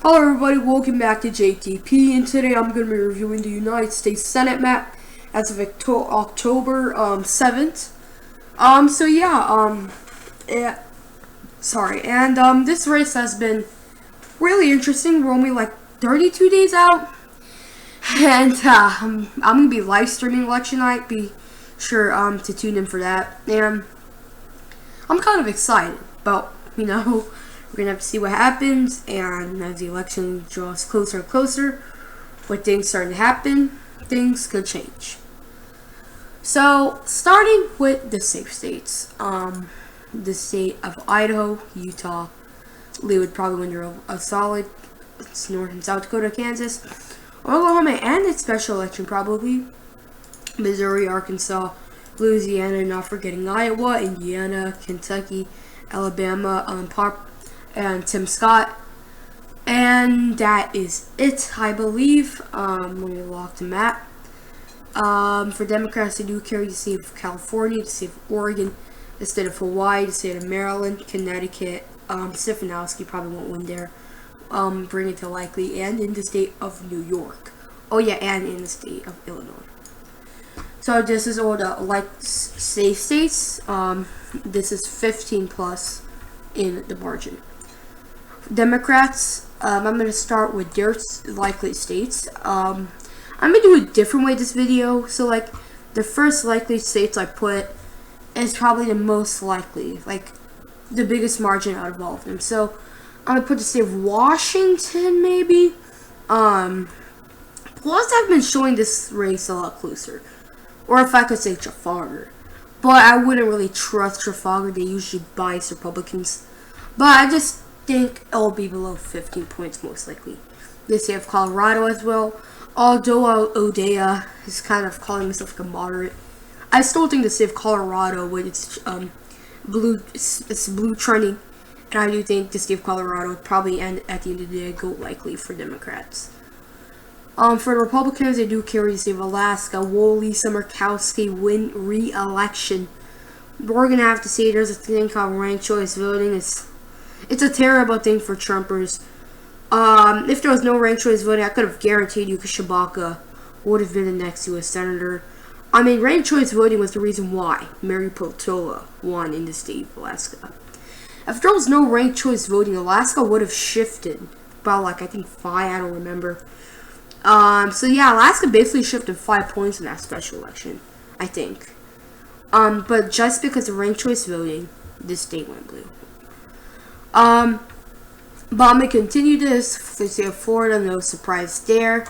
Hello everybody, welcome back to JTP, and today I'm going to be reviewing the United States Senate map as of October 7th. This race has been really interesting. We're only like 32 days out, and I'm going to be live streaming election night. Be sure to tune in for that, and I'm kind of excited about, we're going to have to see what happens, and as the election draws closer and closer, with things starting to happen, things could change. So, starting with the safe states, the state of Idaho, Utah, Lee would probably win a solid. It's North and South Dakota, Kansas, Oklahoma, and its special election probably, Missouri, Arkansas, Louisiana, not forgetting Iowa, Indiana, Kentucky, Alabama, and Tim Scott, and that is it, I believe. When we lock the map, for Democrats, they do carry the state of California, the state of Oregon, the state of Hawaii, the state of Maryland, Connecticut. Stefanowski probably won't win there. Bring it to likely, and in the state of New York. Oh yeah, and in the state of Illinois. So this is all the safe states. This is 15 plus in the margin. Democrats, I'm going to start with their likely states. I'm going to do a different way this video. So, the first likely states I put is probably the most likely, the biggest margin out of all of them. So, I'm going to put the state of Washington, maybe. Plus, I've been showing this race a lot closer. Or if I could say Trafalgar. But I wouldn't really trust Trafalgar. They usually bias Republicans. But I just think it'll be below 15 points most likely. The state of Colorado as well. Although O'Dea is kind of calling himself a moderate, I still think the state of Colorado with its blue trending, and I do think the state of Colorado would probably end at the end of the day go likely for Democrats. For the Republicans, they do carry the state of Alaska. Will Lisa Murkowski win re-election? We're gonna have to see. There's a thing called ranked choice voting. It's a terrible thing for Trumpers. If there was no ranked choice voting, I could have guaranteed you Shabaka would have been the next U.S. Senator. I mean, ranked choice voting was the reason why Mary Peltola won in the state of Alaska. If there was no ranked choice voting, Alaska would have shifted about, I think 5, I don't remember. So yeah, Alaska basically shifted 5 points in that special election, I think. But just because of ranked choice voting, this state went blue. But I'm going to continue this. The state of Florida, no surprise there.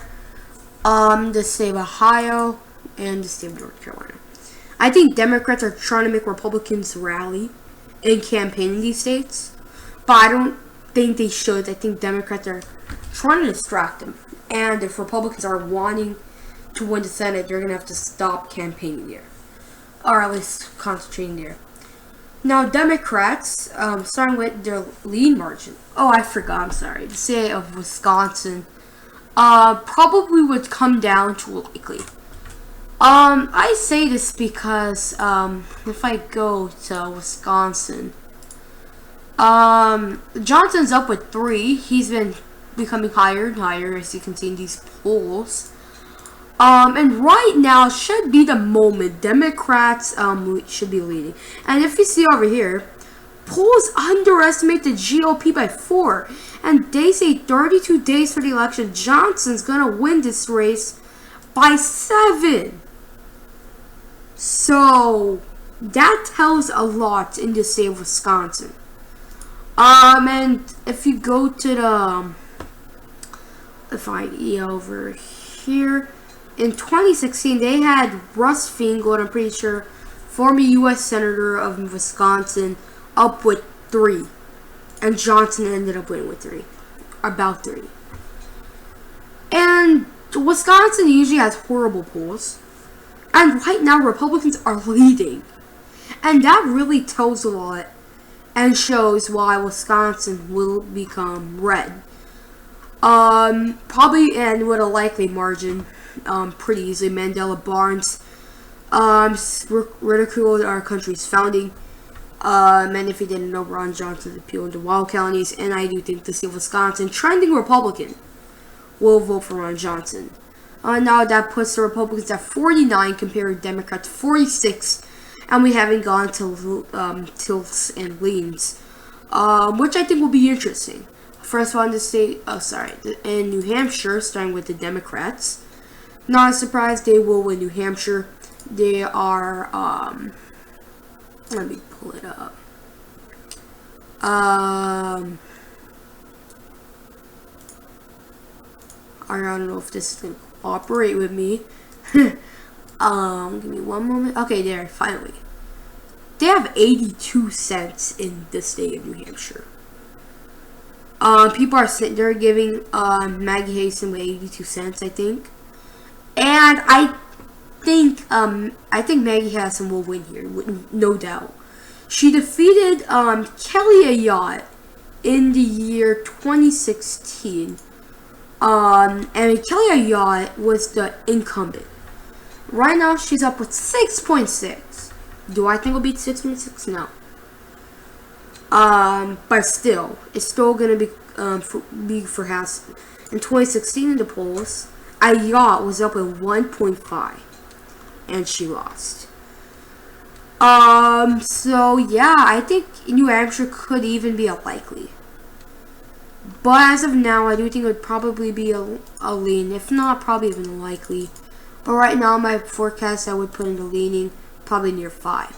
The state of Ohio, and the state of North Carolina. I think Democrats are trying to make Republicans rally and campaign in these states. But I don't think they should. I think Democrats are trying to distract them. And if Republicans are wanting to win the Senate, they're going to have to stop campaigning there. Or at least concentrating there. Now, Democrats, starting with their lead margin. Oh, I forgot, I'm sorry. The state of Wisconsin probably would come down to likely. I say this because if I go to Wisconsin, Johnson's up with 3. He's been becoming higher and higher, as you can see in these polls. And right now should be the moment Democrats should be leading. And if you see over here, polls underestimate the GOP by 4, and they say 32 days for the election, Johnson's gonna win this race by 7. So that tells a lot in the state of Wisconsin. And if you go to the over here. In 2016, they had Russ Feingold, I'm pretty sure, former U.S. Senator of Wisconsin, up with 3. And Johnson ended up winning with 3. About 3. And Wisconsin usually has horrible polls. And right now, Republicans are leading. And that really tells a lot and shows why Wisconsin will become red. Probably and with a likely margin. Pretty easily. Mandela Barnes ridiculed our country's founding And if you didn't know, Ron Johnson's appealing to wild counties, and I do think the state of Wisconsin, trending Republican, will vote for Ron Johnson. Now that puts the Republicans at 49 compared to Democrats 46, and we haven't gone to tilts and leans, which I think will be interesting. First one in the state, in New Hampshire, starting with the Democrats. Not a surprise, they will win New Hampshire. They are, let me pull it up. I don't know if this is going to cooperate with me. Give me one moment. Okay, there, finally. They have 82 cents in the state of New Hampshire. People are they're giving Maggie Hassan with 82 cents, I think. And I think Maggie Hassan will win here, no doubt. She defeated Kelly Ayotte in the year 2016. And Kelly Ayotte was the incumbent. Right now, she's up with 6.6. Do I think it'll beat 6.6? No. But still, it's still gonna be for Hassan. In 2016, in the polls, Ayotte was up with 1.5, and she lost. So yeah, I think New Hampshire could even be a likely. But as of now, I do think it would probably be a lean, if not probably even a likely. But right now, my forecast, I would put in the leaning, probably near 5.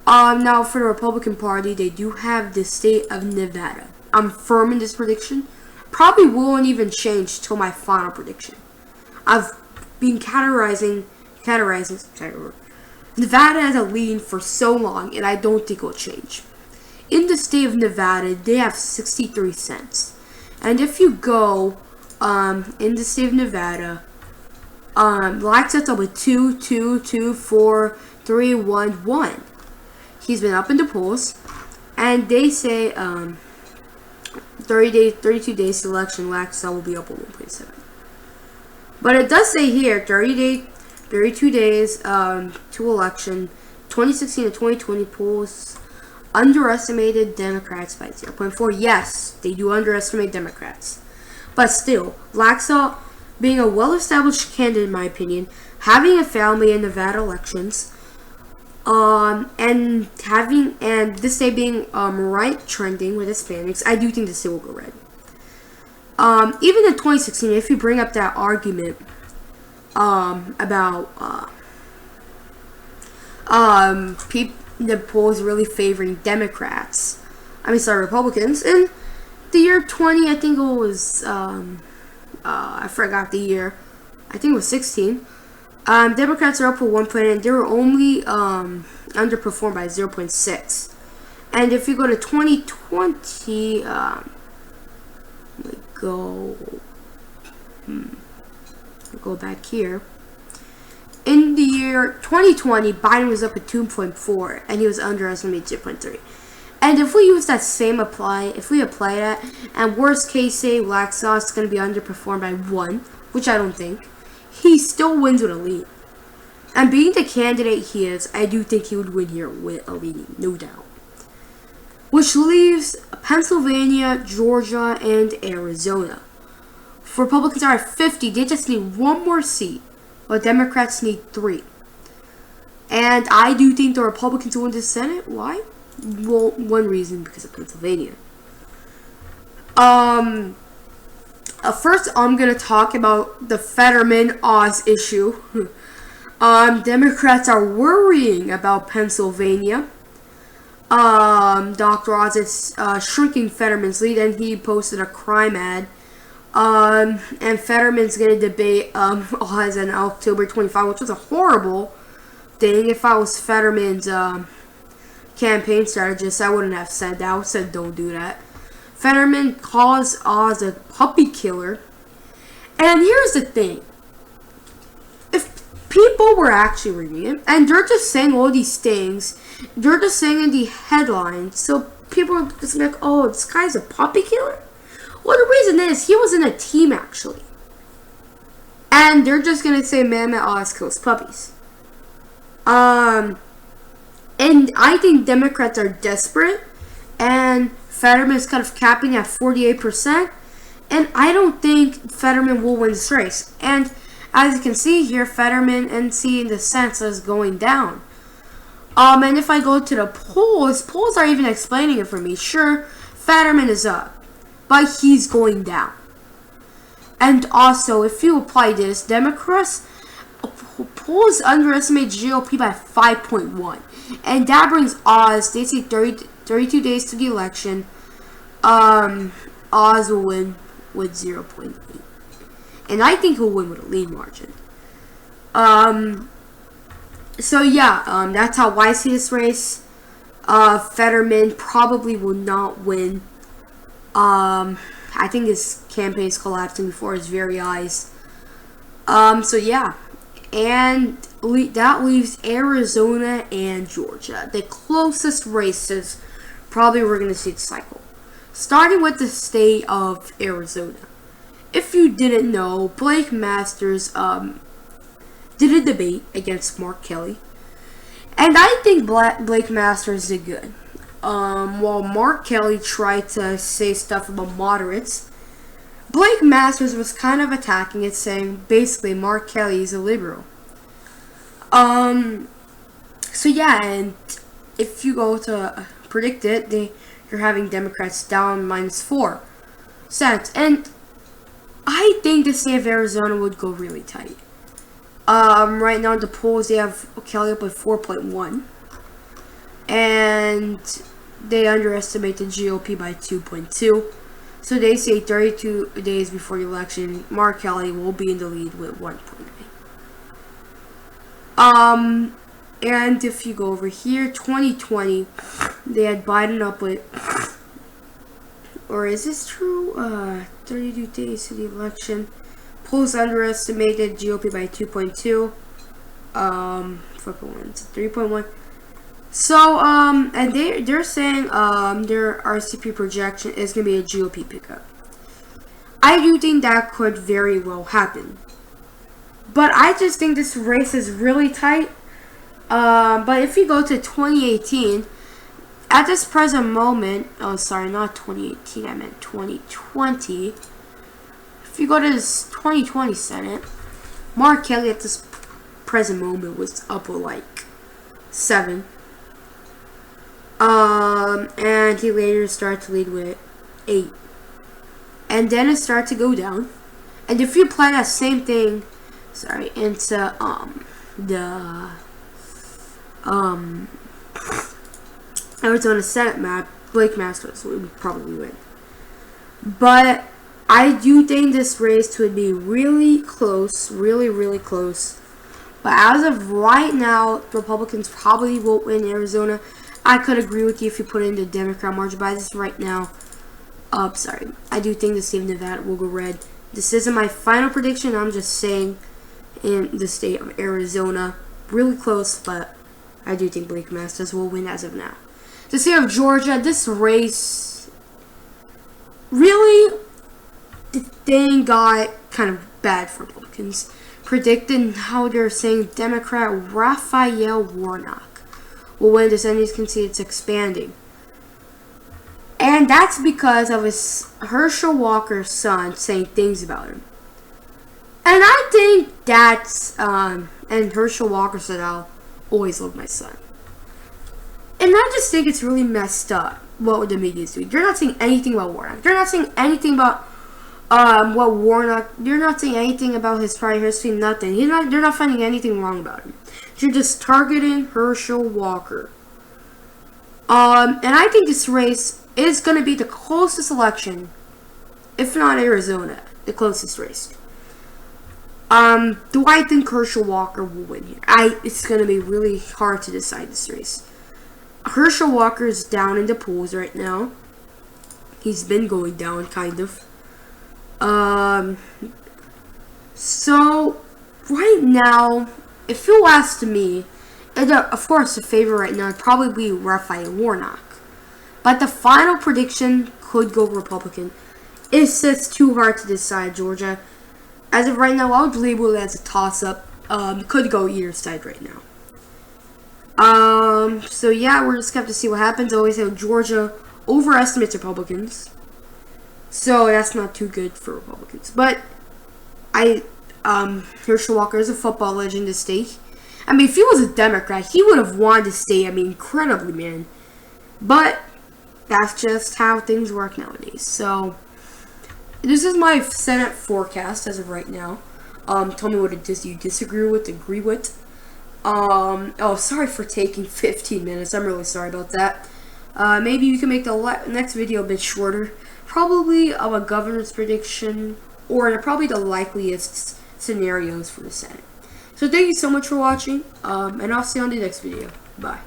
Now for the Republican Party, they do have the state of Nevada. I'm firm in this prediction. Probably won't even change till my final prediction. I've been categorizing Nevada as a lean for so long, and I don't think it will change. In the state of Nevada, they have 63 cents. And if you go in the state of Nevada, Black sets up with 2, 2, 2, 4, 3, 1, 1. He's been up in the polls, and they say 32 days to election, Laxalt will be up at 1.7. But it does say here 32 days to election, 2016 to 2020 polls underestimated Democrats by 0.4. Yes, they do underestimate Democrats, but still, Laxalt being a well-established candidate, in my opinion, having a family in Nevada elections. And this state being right trending with Hispanics, I do think the state will go red. Even in 2016, if you bring up that argument about the polls really favoring Democrats, Republicans, in the year 20, I think it was I forgot the year. I think it was 16. Democrats are up for 1 point, and they were only underperformed by 0.6. And if you go to 2020, go back here. In the year 2020, Biden was up at 2.4, and he was underestimated 0.3. And if we use that same if we apply that, and worst case say Laxalt is going to be underperformed by 1, which I don't think, he still wins with a lead. And being the candidate he is, I do think he would win here with a lead, no doubt. Which leaves Pennsylvania, Georgia, and Arizona. For Republicans are at 50, they just need 1 more seat, while Democrats need 3. And I do think the Republicans will win the Senate. Why? Well, one reason, because of Pennsylvania. First, I'm going to talk about the Fetterman-Oz issue. Democrats are worrying about Pennsylvania. Dr. Oz is shrinking Fetterman's lead, and he posted a crime ad. And Fetterman's going to debate Oz on October 25, which was a horrible thing. If I was Fetterman's campaign strategist, I wouldn't have said that. I would have said don't do that. Fetterman calls Oz a puppy killer. And here's the thing. If people were actually reading it, and they're just saying all these things, they're just saying in the headlines, so people are just like, oh, this guy's a puppy killer? Well, the reason is, he was in a team, actually. And they're just going to say, Mehmet Oz kills puppies. And I think Democrats are desperate, and Fetterman is kind of capping at 48%. And I don't think Fetterman will win this race. And as you can see here, Fetterman and see the census going down. And if I go to the polls are even explaining it for me. Sure, Fetterman is up, but he's going down. And also, if you apply this, Democrats polls underestimate GOP by 5.1, and that brings odds. They say 32 days to the election. Oz will win with 0.8, and I think he'll win with a lead margin. So yeah, that's how I see this race. Fetterman probably will not win. I think his campaign is collapsing before his very eyes. So yeah, and that leaves Arizona and Georgia, the closest races probably we're gonna see the cycle. Starting with the state of Arizona. If you didn't know, Blake Masters did a debate against Mark Kelly, and I think Blake Masters did good. While Mark Kelly tried to say stuff about moderates, Blake Masters was kind of attacking it, saying basically Mark Kelly is a liberal. So yeah, and if you go to predict it, you're having Democrats down -4%, and I think the state of Arizona would go really tight. Right now in the polls they have Kelly up with 4.1, and they underestimate the GOP by 2.2. So they say 32 days before the election, Mark Kelly will be in the lead with 1.8. And if you go over here, 2020, they had Biden up with, or is this true? 32 days to the election. Polls underestimated GOP by 2.2. 3.1. So, and they're saying, their RCP projection is going to be a GOP pickup. I do think that could very well happen. But I just think this race is really tight. But if you go to 2018, at this present moment, oh sorry, not 2018, I meant 2020. If you go to this 2020 Senate, Mark Kelly at this present moment was up with like 7. And he later started to lead with 8. And then it started to go down. And if you apply that same thing, into the Arizona Senate map, Blake Masters would probably win. But I do think this race would be really close, really close. But as of right now, Republicans probably won't win Arizona. I could agree with you if you put in the Democrat margin, but as of right now, I do think the state of Nevada will go red. This isn't my final prediction. I'm just saying in the state of Arizona, really close, but I do think Blake Masters will win as of now. The state of Georgia, this race, really, the thing got kind of bad for Republicans. Predicting how they're saying Democrat Raphael Warnock will win this, and you can see it's expanding. And that's because of his Herschel Walker's son saying things about him. And I think that's, and Herschel Walker said, I'll always love my son. And I just think it's really messed up what the media is doing. They're not saying anything about Warnock. They're not saying anything about what Warnock, they're not saying anything about his prior history, nothing. They're not finding anything wrong about him. They're just targeting Herschel Walker. And I think this race is going to be the closest election, if not Arizona, the closest race. Do I think Herschel Walker will win here? It's going to be really hard to decide this race. Herschel Walker is down in the polls right now. He's been going down, kind of. So, right now, if you ask me, of course, the favorite right now would probably be Raphael Warnock. But the final prediction could go Republican. It's just too hard to decide, Georgia. As of right now, I would label it as a toss-up. Could go either side right now. So yeah, we're just gonna have to see what happens. I always say Georgia overestimates Republicans, so that's not too good for Republicans. But Herschel Walker is a football legend to stay. I mean, if he was a Democrat, he would have wanted to stay. I mean, incredibly, man. But that's just how things work nowadays. So this is my Senate forecast as of right now. Tell me what you disagree with, agree with. Oh, sorry for taking 15 minutes. I'm really sorry about that. Maybe you can make the next video a bit shorter. Probably of a governor's prediction, or probably the likeliest scenarios for the Senate. So thank you so much for watching, and I'll see you on the next video. Bye.